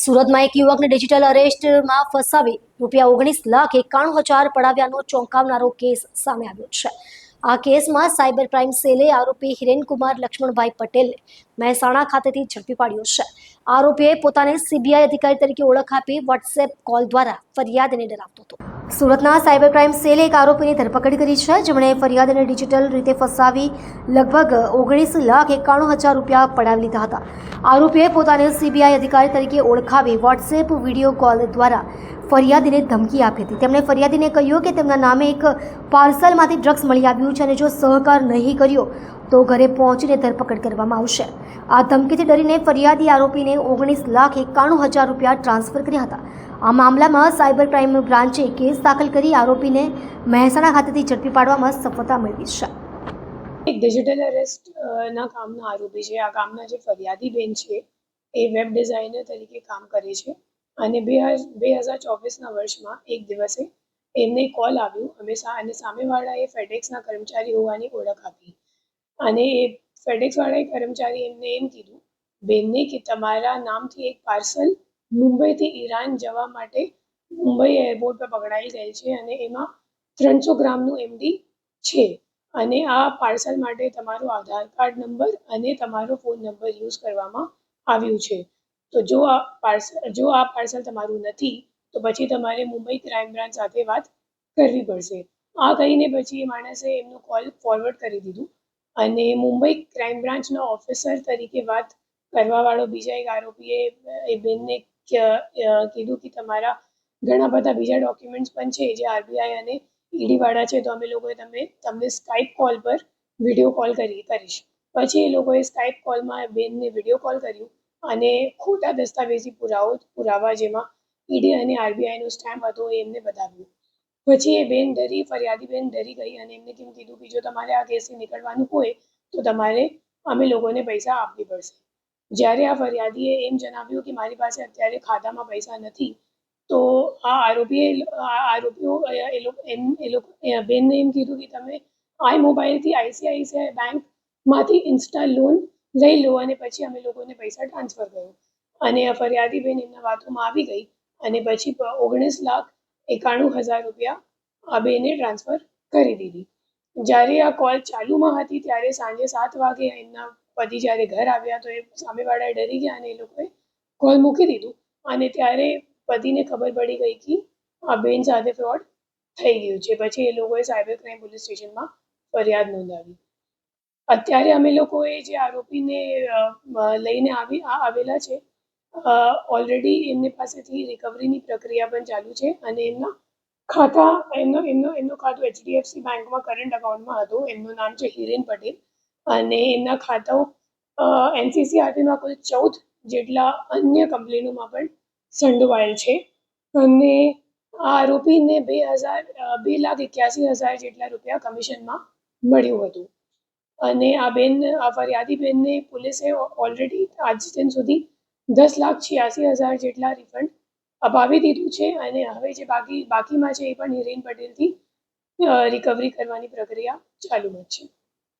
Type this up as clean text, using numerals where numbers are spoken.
સુરતમાં એક યુવકને ડિજિટલ અરેસ્ટમાં ફસાવી ₹19,91,000 પડાવ્યાનો ચોંકાવનારો કેસ સામે આવ્યો છે। આ કેસમાં સાયબર ક્રાઇમ સેલે આરોપી હિરેનકુમાર લક્ષ્મણભાઈ પટેલને મહેસાણા ખાતેથી ઝડપી પાડ્યો છે। આરોપીએ પોતાને સીબીઆઈ અધિકારી તરીકે ઓળખ આપી વોટ્સએપ કોલ દ્વારા ફરિયાદને ડરાવતો હતો। સુરતના સાયબર ક્રાઇમ સેલે એક આરોપીની ધરપકડ કરી છે, જેમણે ફરિયાદને ડિજિટલ રીતે ફસાવી લગભગ ₹19,91,000 પડાવી લીધા હતા। આરોપીએ પોતાને સીબીઆઈ અધિકારી તરીકે ઓળખાવી વોટ્સએપ વિડીયો કોલ દ્વારા ફરિયાદીને ધમકી આપી હતી। તેમણે ફરિયાદીને કહ્યું કે તેમના નામે એક પાર્સલમાંથી ડ્રગ્સ મળી આવ્યું છે અને જો સહકાર નહીં કર્યો તો ઘરે પહોંચીને ધરપકડ કરવામાં આવશે। આ ધમકીથી ડરીને ફરિયાદી આરોપીને ₹19,91,000 ટ્રાન્સફર કર્યા હતા। આ મામલામાં સાયબર ક્રાઇમ બ્રાન્ચે કેસ દાખલ કરી આરોપીને મહેસાણા ખાતેથી ઝડપી પાડવામાં સફળતા મેળવી છે। એક ડિજિટલ અરેસ્ટ ના કામના આરોપી છે। આ કામના જે ફરિયાદી બેન છે એ વેબ ડિઝાઇનર તરીકે કામ કરે છે અને 2024ના વર્ષમાં એક દિવસે એમને કોલ આવ્યો અને સામેવાળાએ ફેડેક્સના કર્મચારી હોવાની ઓળખ આપી અને એ ફેડેક્સવાળાએ કર્મચારી એમને એમ કીધું બેનને કે તમારા નામથી એક પાર્સલ મુંબઈથી ઈરાન જવા માટે મુંબઈ એરપોર્ટ પર પકડાઈ ગયેલ છે અને એમાં 300 ગ્રામનું MD છે અને આ પાર્સલ માટે તમારો આધાર કાર્ડ નંબર અને તમારો ફોન નંબર યુઝ કરવામાં આવ્યું છે। તો જો આ પાર્સલ તમારું નથી તો પછી તમારે મુંબઈ ક્રાઇમ બ્રાન્ચ સાથે વાત કરવી પડશે। આ કહીને પછી એ માણસે એમનું કોલ ફોરવર્ડ કરી દીધું અને મુંબઈ ક્રાઇમ બ્રાન્ચના ઓફિસર તરીકે વાત કરવાવાળો બીજા એક આરોપીએ એ બેનને કીધું કે તમારા ઘણા બધા બીજા ડોક્યુમેન્ટ્સ પણ છે જે RBI અને ED વાળા છે, તો અમે લોકોએ તમને સ્કાઇપ કોલ પર વિડીયો કોલ કરીશ। પછી એ લોકોએ સ્કાઇપ કોલમાં બેનને વિડીયો કોલ કર્યું અને ખોટા દસ્તાવેજી પુરાવા જેમાં ED અને RBIનો સ્ટેમ્પ હતો એ એમને બતાવ્યું। પછી એ ફરિયાદી બેન ડરી ગઈ અને એમને કેમ કીધું કે જો તમારે આ કેસથી નીકળવાનું હોય તો તમારે અમે લોકોને પૈસા આપવી પડશે। જ્યારે આ ફરિયાદીએ એમ જણાવ્યું કે મારી પાસે અત્યારે ખાતામાં પૈસા નથી, તો આ આરોપીઓ બેનને એમ કીધું કે તમે મોબાઈલથી ICICI બેંકમાંથી ઇન્સ્ટા લોન લઈ લો અને પછી અમે લોકોને પૈસા ટ્રાન્સફર કરો અને આ ફરિયાદી બેન એમના વાતોમાં આવી ગઈ અને પછી ₹19,91,000 આ બેને ટ્રાન્સફર કરી દીધી। જ્યારે આ કોલ ચાલુમાં હતી ત્યારે સાંજે 7 વાગે એમના પતિ જ્યારે ઘર આવ્યા તો એ સામેવાળા ડરી ગયા અને એ લોકોએ કોલ મૂકી દીધું અને ત્યારે પતિને ખબર પડી ગઈ કે આ બેન સાથે ફ્રોડ થઈ ગયું છે। પછી એ લોકોએ સાયબર ક્રાઇમ પોલીસ સ્ટેશનમાં ફરિયાદ નોંધાવી। અત્યારે અમે લોકોએ જે આરોપીને લઈને આવેલા છે ઓલરેડી એમની પાસેથી રિકવરીની પ્રક્રિયા પણ ચાલુ છે અને એમનું ખાતું HDFC બેંકમાં કરંટ અકાઉન્ટમાં હતું। એમનું નામ છે હિરેન પટેલ અને એમના ખાતાઓ NCCRBમાં કુલ 14 જેટલા અન્ય કંપનીઓમાં પણ સંડોવાયેલ છે અને આ આરોપીને ₹2,81,000 જેટલા રૂપિયા કમિશનમાં મળ્યું હતું અને આ ફરિયાદી બેનને પોલીસે ઓલરેડી આજ દિન સુધી 10,86,000 જેટલા રિફંડ અપાવી દીધું છે અને હવે જે બાકીમાં છે એ પણ હિરેન પટેલથી રિકવરી કરવાની પ્રક્રિયા ચાલુમાં છે।